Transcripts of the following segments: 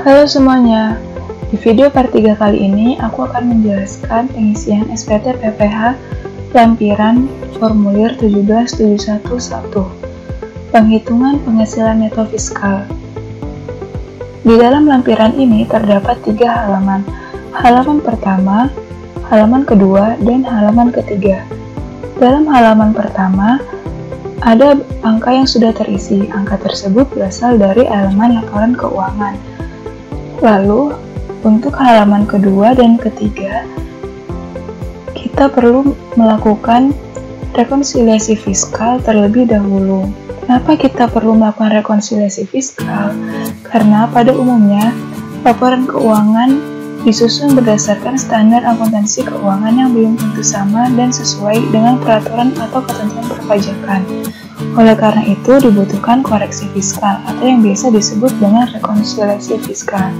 Halo semuanya, di video part 3 kali ini aku akan menjelaskan pengisian SPT PPH lampiran formulir 17711, penghitungan penghasilan neto fiskal. Di dalam lampiran ini terdapat 3 halaman, halaman pertama, halaman kedua, dan halaman ketiga. Dalam halaman pertama, ada angka yang sudah terisi. Angka tersebut berasal dari elemen laporan keuangan. Lalu, untuk halaman kedua dan ketiga, kita perlu melakukan rekonsiliasi fiskal terlebih dahulu. Kenapa kita perlu melakukan rekonsiliasi fiskal? Karena pada umumnya, laporan keuangan disusun berdasarkan standar akuntansi keuangan yang belum tentu sama dan sesuai dengan peraturan atau ketentuan perpajakan. Oleh karena itu, dibutuhkan koreksi fiskal atau yang biasa disebut dengan rekonsiliasi fiskal.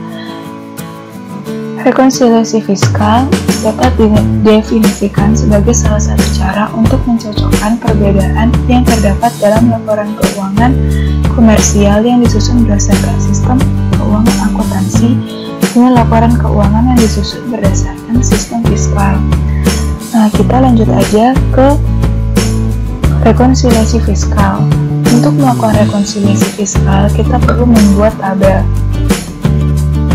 Rekonsiliasi fiskal dapat didefinisikan sebagai salah satu cara untuk mencocokkan perbedaan yang terdapat dalam laporan keuangan komersial yang disusun berdasarkan sistem keuangan akuntansi dengan laporan keuangan yang disusun berdasarkan sistem fiskal. Nah, kita lanjut aja ke rekonsiliasi fiskal. Untuk melakukan rekonsiliasi fiskal, kita perlu membuat tabel.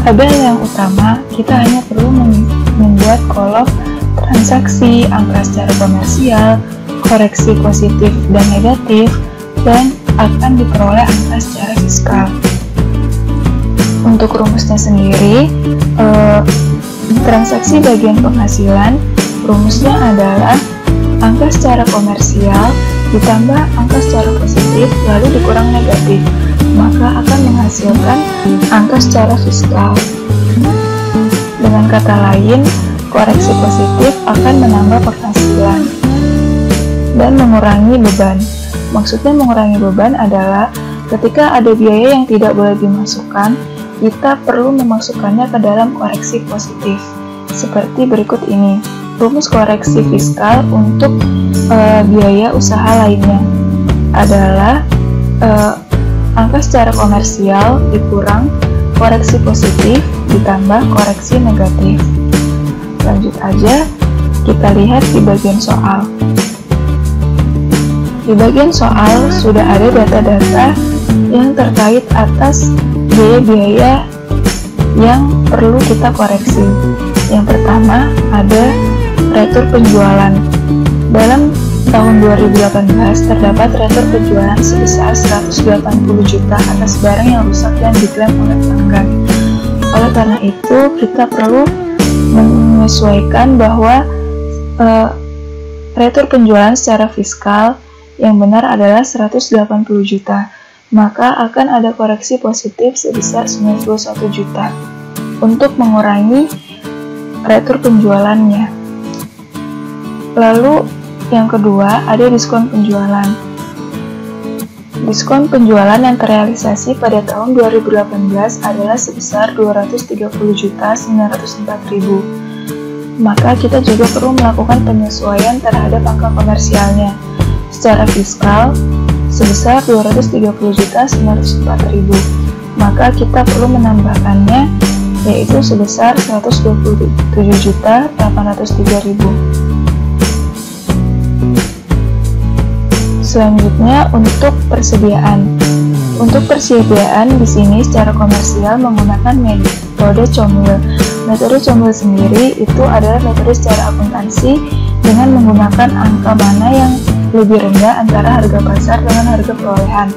Tabel yang utama, kita hanya perlu membuat kolom transaksi, angka secara komersial, koreksi positif dan negatif, dan akan diperoleh angka secara fiskal. Untuk rumusnya sendiri, transaksi bagian penghasilan, rumusnya adalah angka secara komersial ditambah angka secara positif lalu dikurang negatif, maka akan menghasilkan angka secara fiskal. Dengan kata lain, koreksi positif akan menambah penghasilan dan mengurangi beban. Maksudnya mengurangi beban adalah ketika ada biaya yang tidak boleh dimasukkan, kita perlu memasukkannya ke dalam koreksi positif. Seperti berikut ini. Rumus koreksi fiskal untuk biaya usaha lainnya adalah angka secara komersial dikurang koreksi positif ditambah koreksi negatif. Lanjut aja, kita lihat di bagian soal. Di bagian soal sudah ada data-data yang terkait atas biaya-biaya yang perlu kita koreksi. Yang pertama ada retur penjualan. Dalam tahun 2018 terdapat retur penjualan sebesar 180 juta atas barang yang rusak dan diklaim oleh pelanggan. Oleh karena itu, kita perlu menyesuaikan bahwa retur penjualan secara fiskal yang benar adalah 180 juta. Maka akan ada koreksi positif sebesar 91 juta untuk mengurangi retur penjualannya. Lalu yang kedua ada diskon penjualan. Diskon penjualan yang terrealisasi pada tahun 2018 adalah sebesar 230.904.000. Maka kita juga perlu melakukan penyesuaian terhadap angka komersialnya. Secara fiskal sebesar 230.904.000, maka kita perlu menambahkannya yaitu sebesar 127.803.000. Selanjutnya untuk persediaan. Untuk persediaan di sini secara komersial menggunakan metode comil. Metode comil sendiri itu adalah metode secara akuntansi dengan menggunakan angka mana yang lebih rendah antara harga pasar dengan harga perolehan.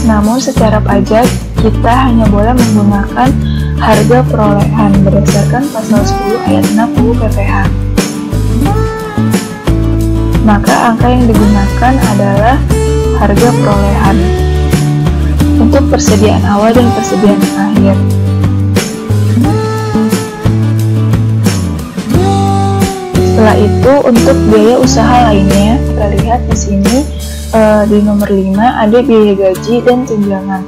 Namun secara pajak, kita hanya boleh menggunakan harga perolehan berdasarkan pasal 10 ayat 6 UU PPH. Maka angka yang digunakan adalah harga perolehan untuk persediaan awal dan persediaan akhir. Setelah itu untuk biaya usaha lainnya, kita lihat di sini di nomor 5 ada biaya gaji dan tunjangan.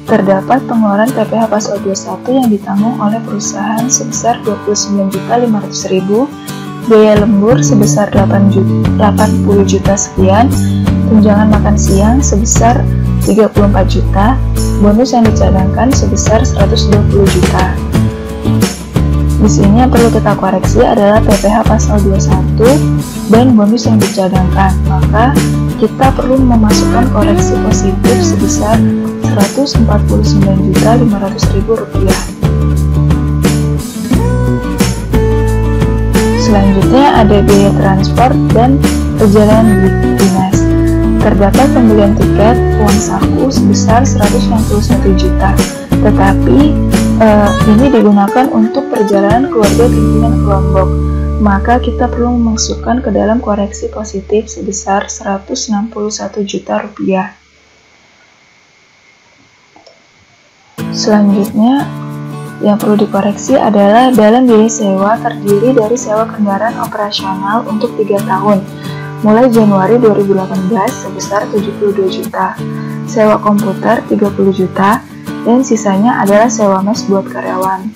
Terdapat pengeluaran PPh pasal 21 yang ditanggung oleh perusahaan sebesar 29.500.000, biaya lembur sebesar 80 juta sekian, tunjangan makan siang sebesar 34 juta, bonus yang dicadangkan sebesar 120 juta. Di sini yang perlu kita koreksi adalah PPh pasal 21 dan bonus yang dicadangkan, maka kita perlu memasukkan koreksi positif sebesar Rp149.500.000. Selanjutnya ada biaya transport dan perjalanan dinas. Terdapat pembelian tiket uang saku sebesar 161 juta, tetapi ini digunakan untuk perjalanan keluarga pimpinan kelompok, maka kita perlu memasukkan ke dalam koreksi positif sebesar Rp161 juta. Selanjutnya, yang perlu dikoreksi adalah dalam biaya sewa terdiri dari sewa kendaraan operasional untuk 3 tahun, mulai Januari 2018 sebesar 72 juta, sewa komputer 30 juta, dan sisanya adalah sewa mes buat karyawan.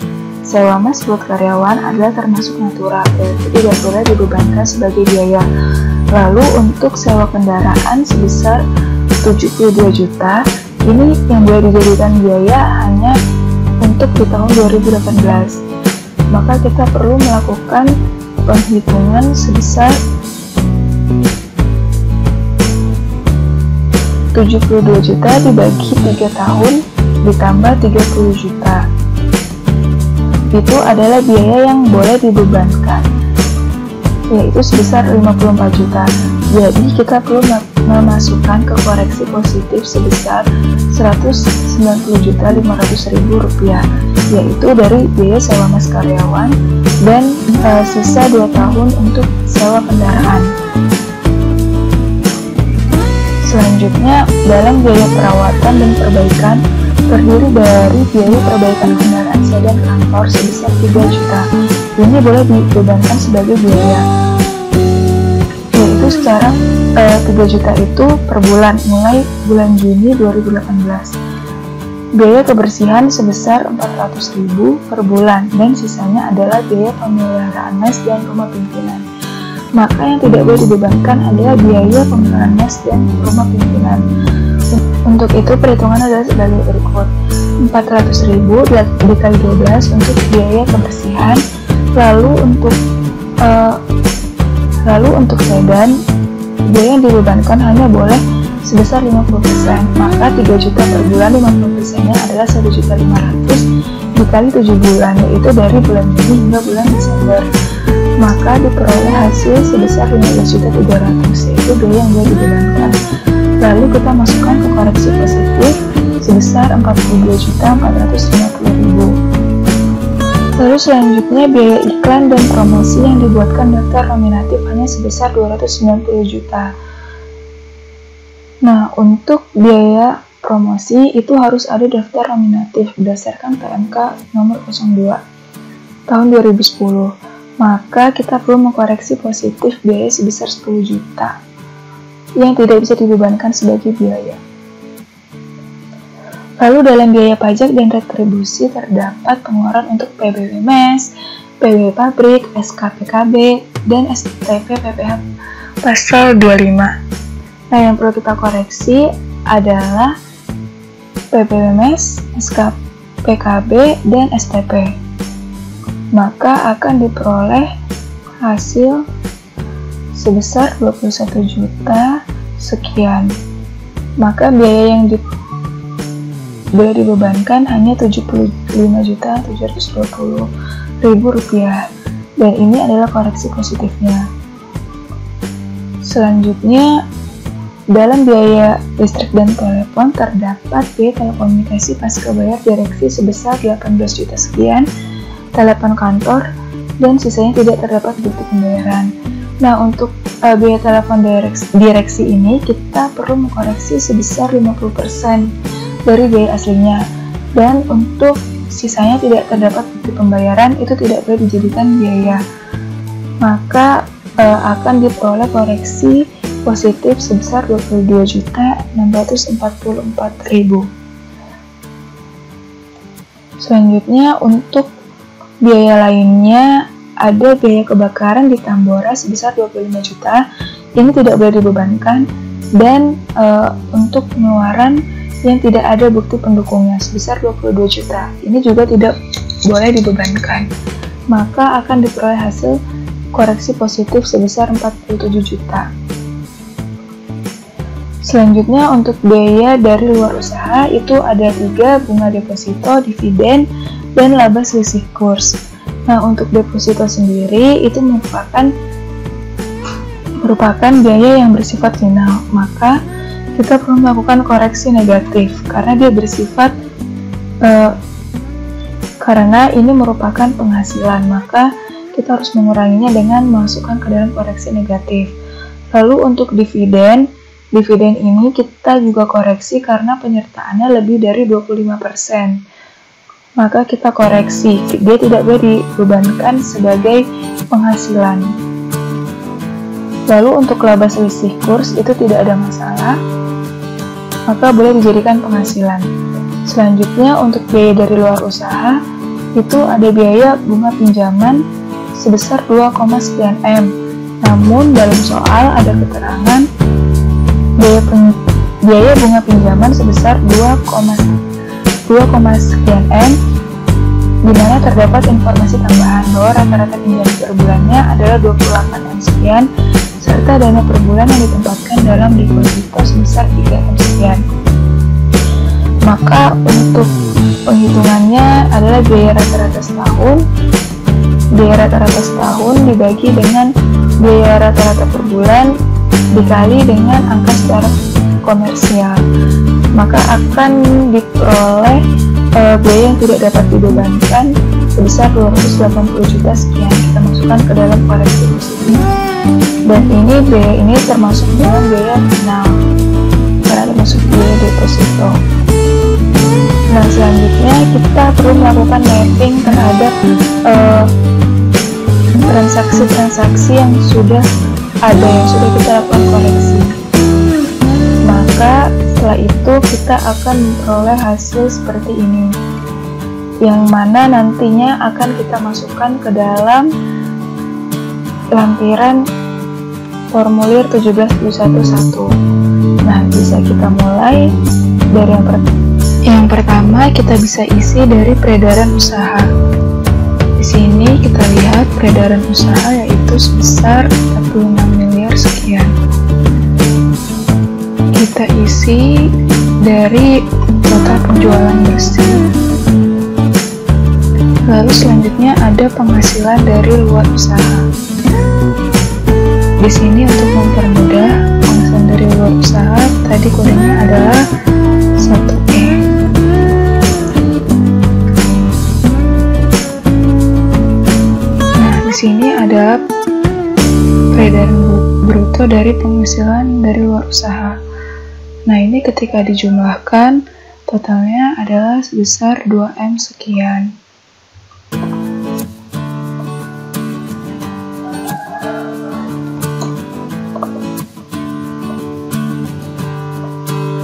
Sewa mes buat karyawan adalah termasuk natural, yaitu tidak boleh dibebankan sebagai biaya. Lalu untuk sewa kendaraan sebesar 72 juta, ini yang boleh dijadikan biaya hanya untuk di tahun 2018. Maka kita perlu melakukan penghitungan sebesar 72 juta dibagi 3 tahun ditambah 30 juta. Itu adalah biaya yang boleh dibebankan, yaitu sebesar 54 juta. Jadi kita perlu memasukkan ke koreksi positif sebesar Rp190.500.000, yaitu dari biaya sewa mes karyawan dan sisa 2 tahun untuk sewa kendaraan. Selanjutnya, dalam biaya perawatan dan perbaikan terdiri dari biaya perbaikan kendaraan sedan kantor sebesar 3 juta. Ini boleh dibebankan sebagai biaya, yaitu secara 3 juta itu per bulan mulai bulan Juni 2018. Biaya kebersihan sebesar 400.000 per bulan dan sisanya adalah biaya pemeliharaan mes dan rumah pimpinan. Maka yang tidak boleh dibebankan adalah biaya pemeliharaan mes dan rumah pimpinan. Untuk itu perhitungan adalah sebagai berikut: 400.000 dikali 12 untuk biaya kebersihan. Lalu untuk sedan, biaya yang dibebankan hanya boleh sebesar 50%, maka 3 juta per bulan, 50%-nya adalah 1.500.000 dikali 7 bulan, yaitu dari bulan Juni hingga bulan Desember. Maka diperoleh hasil sebesar 15.300.000, yaitu biaya yang boleh dibebankan. Lalu kita masukkan ke koreksi positif sebesar 42.450.000. Lalu selanjutnya biaya iklan dan promosi yang dibuatkan daftar nominatif hanya sebesar 290 juta. Nah, untuk biaya promosi itu harus ada daftar nominatif berdasarkan PMK nomor 02 tahun 2010. Maka kita perlu mengkoreksi positif biaya sebesar 10 juta yang tidak bisa dibebankan sebagai biaya. Lalu dalam biaya pajak dan retribusi terdapat pengeluaran untuk PBW MES, PBW pabrik, SKPKB, dan STP PPh pasal 25. Nah, yang perlu kita koreksi adalah PBW MES, SKPKB, dan STP. Maka akan diperoleh hasil sebesar 21 juta sekian. Maka biaya yang boleh dibebankan hanya Rp75.720.000, dan ini adalah koreksi positifnya. Selanjutnya, dalam biaya listrik dan telepon terdapat biaya telekomunikasi pasca bayar direksi sebesar 18 juta sekian, telepon kantor, dan sisanya tidak terdapat bukti pembayaran. Nah, untuk biaya telepon direksi ini kita perlu mengkoreksi sebesar 50% dari biaya aslinya, dan untuk sisanya tidak terdapat bukti pembayaran itu tidak boleh dijadikan biaya, maka akan diperoleh koreksi positif sebesar 22.644.000. Selanjutnya, untuk biaya lainnya ada biaya kebakaran di Tambora sebesar 25 juta, ini tidak boleh dibebankan, dan untuk pengeluaran yang tidak ada bukti pendukungnya sebesar 22 juta. Ini juga tidak boleh dibebankan. Maka akan diperoleh hasil koreksi positif sebesar 47 juta. Selanjutnya untuk biaya dari luar usaha itu ada 3, bunga deposito, dividen, dan laba selisih kurs. Nah, untuk deposito sendiri itu merupakan biaya yang bersifat final, maka kita perlu melakukan koreksi negatif karena dia bersifat karena ini merupakan penghasilan, maka kita harus menguranginya dengan memasukkan ke dalam koreksi negatif. Lalu untuk dividen ini kita juga koreksi karena penyertaannya lebih dari 25%. Maka kita koreksi, dia tidak boleh dibebankan sebagai penghasilan. Lalu untuk laba selisih kurs itu tidak ada masalah, maka boleh dijadikan penghasilan. Selanjutnya untuk biaya dari luar usaha itu ada biaya bunga pinjaman sebesar 2, sekian M. Namun dalam soal ada keterangan biaya bunga pinjaman sebesar 2, sekian M, di mana terdapat informasi tambahan bahwa rata-rata pinjaman per bulannya adalah 28 M sekian, serta dana per bulan yang ditempatkan dalam deposito sebesar 3 M sekian. Maka untuk penghitungannya adalah biaya rata-rata setahun dibagi dengan biaya rata-rata per bulan dikali dengan angka secara komersial, maka akan diperoleh biaya yang tidak dapat dibebankan sebesar 280 juta sekian. Kita masukkan ke dalam koreksi positif, dan ini biaya ini termasuk dengan biaya final karena termasuk biaya deposito. Nah, selanjutnya kita perlu melakukan mapping terhadap transaksi-transaksi yang sudah kita lakukan koreksi. Maka setelah itu kita akan memperoleh hasil seperti ini, yang mana nantinya akan kita masukkan ke dalam lampiran formulir 17.711. Nah, bisa kita mulai dari yang pertama kita bisa isi dari peredaran usaha. Di sini kita lihat peredaran usaha yaitu sebesar 46 miliar sekian. Kita isi dari total penjualan bersih. Lalu selanjutnya ada penghasilan dari luar usaha. Di sini untuk mempermudah penghasilan dari luar usaha, tadi kodenya adalah 1E. Nah, di sini ada peredaran bruto dari penghasilan dari luar usaha. Nah, ini ketika dijumlahkan totalnya adalah sebesar 2M sekian.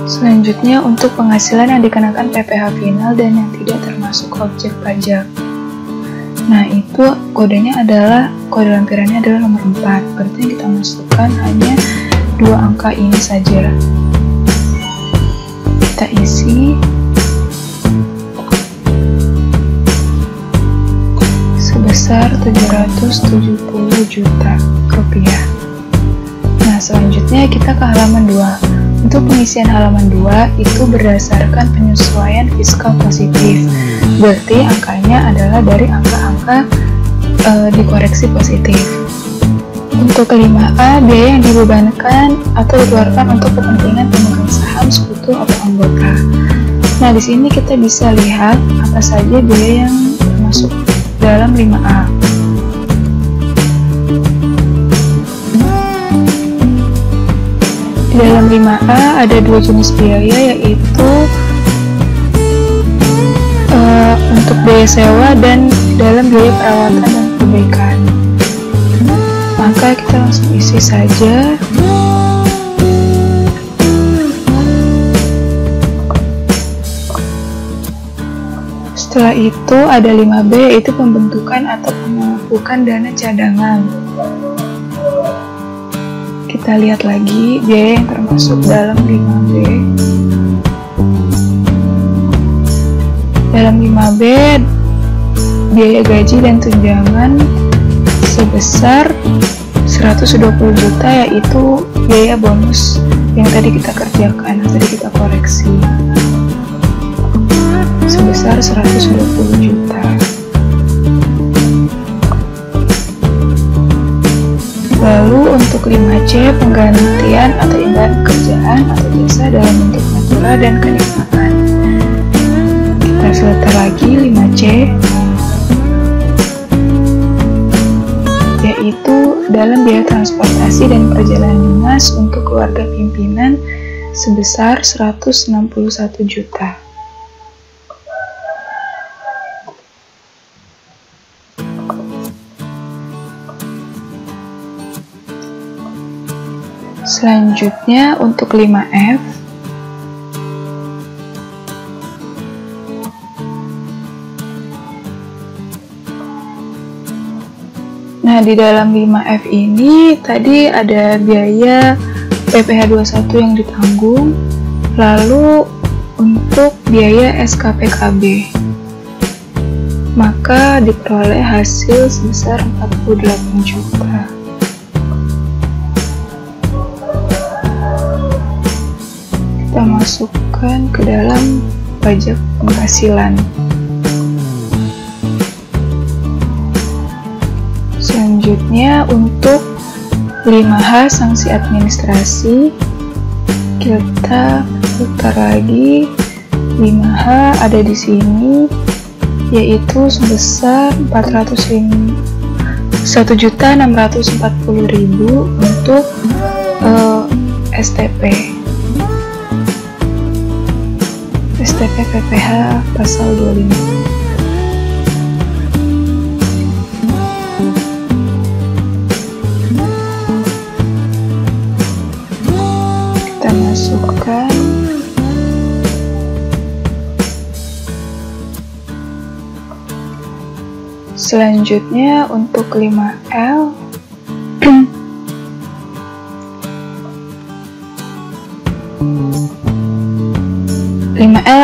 Selanjutnya untuk penghasilan yang dikenakan PPh final dan yang tidak termasuk objek pajak. Nah, itu kodenya adalah, kode lampirannya adalah nomor 4. Berarti yang kita masukkan hanya 2 angka ini saja. Kita isi sebesar 770 juta rupiah. Nah, selanjutnya kita ke halaman 2. Untuk pengisian halaman 2 itu berdasarkan penyesuaian fiskal positif. Berarti angkanya adalah dari angka-angka dikoreksi positif. Untuk 5A, biaya yang dibebankan atau dikeluarkan untuk kepentingan pemegang saham, sekutu atau anggota. Nah, di sini kita bisa lihat apa saja biaya yang termasuk dalam 5A. Di dalam 5A ada 2 jenis biaya, yaitu untuk biaya sewa dan dalam biaya perawatan dan perbaikan. Maka kita langsung isi saja. Setelah itu ada 5B, yaitu pembentukan atau pemupukan dana cadangan. Kita lihat lagi biaya yang termasuk dalam 5B. Dalam 5B, biaya gaji dan tunjangan sebesar 120 juta, yaitu biaya bonus yang tadi kita kerjakan, yang tadi kita koreksi, sebesar 120 juta. Lalu untuk 5C, penggantian atau imbalan kerjaan atau jasa dalam bentuk natura dan kenikmatan. Kita filter lagi 5C, yaitu dalam biaya transportasi dan perjalanan dinas untuk keluarga pimpinan sebesar 161 juta. Selanjutnya untuk 5F, nah di dalam 5F ini tadi ada biaya PPh 21 yang ditanggung, lalu untuk biaya SKPKB maka diperoleh hasil sebesar 48 juta. Kita masukkan ke dalam pajak penghasilan. Selanjutnya untuk 5H, sanksi administrasi, kita putar lagi. 5H ada di sini, yaitu sebesar 1.640.000 untuk STP PPh pasal 25. Kita masukkan. Selanjutnya untuk 5L,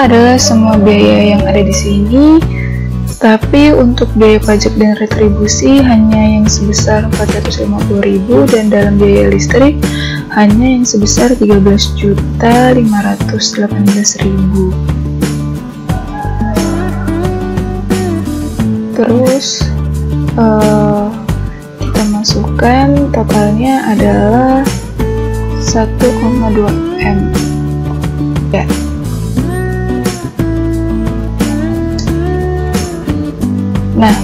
adalah semua biaya yang ada di sini, tapi untuk biaya pajak dan retribusi hanya yang sebesar 450.000 dan dalam biaya listrik hanya yang sebesar 13.518.000. Terus kita masukkan totalnya adalah 1,2 M ya. Nah,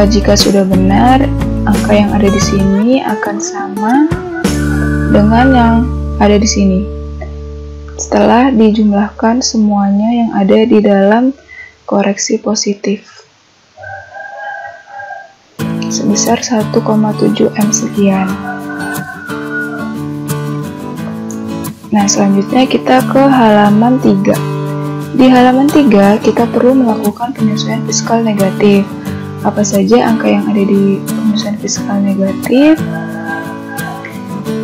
jika sudah benar, angka yang ada di sini akan sama dengan yang ada di sini setelah dijumlahkan semuanya yang ada di dalam koreksi positif sebesar 1,7 M sekian. Nah, selanjutnya kita ke halaman 3. Di halaman 3, kita perlu melakukan penyesuaian fiskal negatif. Apa saja angka yang ada di penyesuaian fiskal negatif?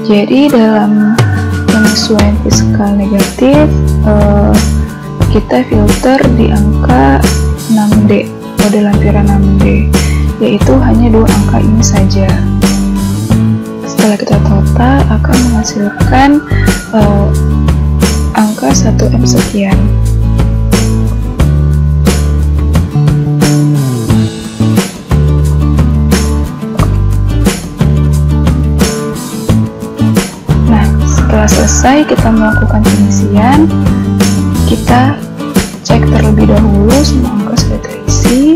Jadi, dalam penyesuaian fiskal negatif, kita filter di angka 6D, kode lampiran 6D, yaitu hanya 2 angka ini saja. Setelah kita total, akan menghasilkan angka 1M sekian. Setelah selesai kita melakukan pengisian, kita cek terlebih dahulu semua angka sudah terisi,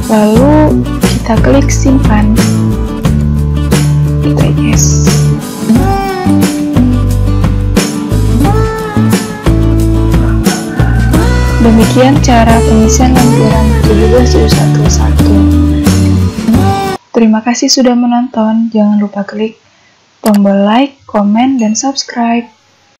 lalu kita klik simpan, kita yes. Demikian cara pengisian lampiran 17.111. Terima kasih sudah menonton, jangan lupa klik tombol like, komen, dan subscribe.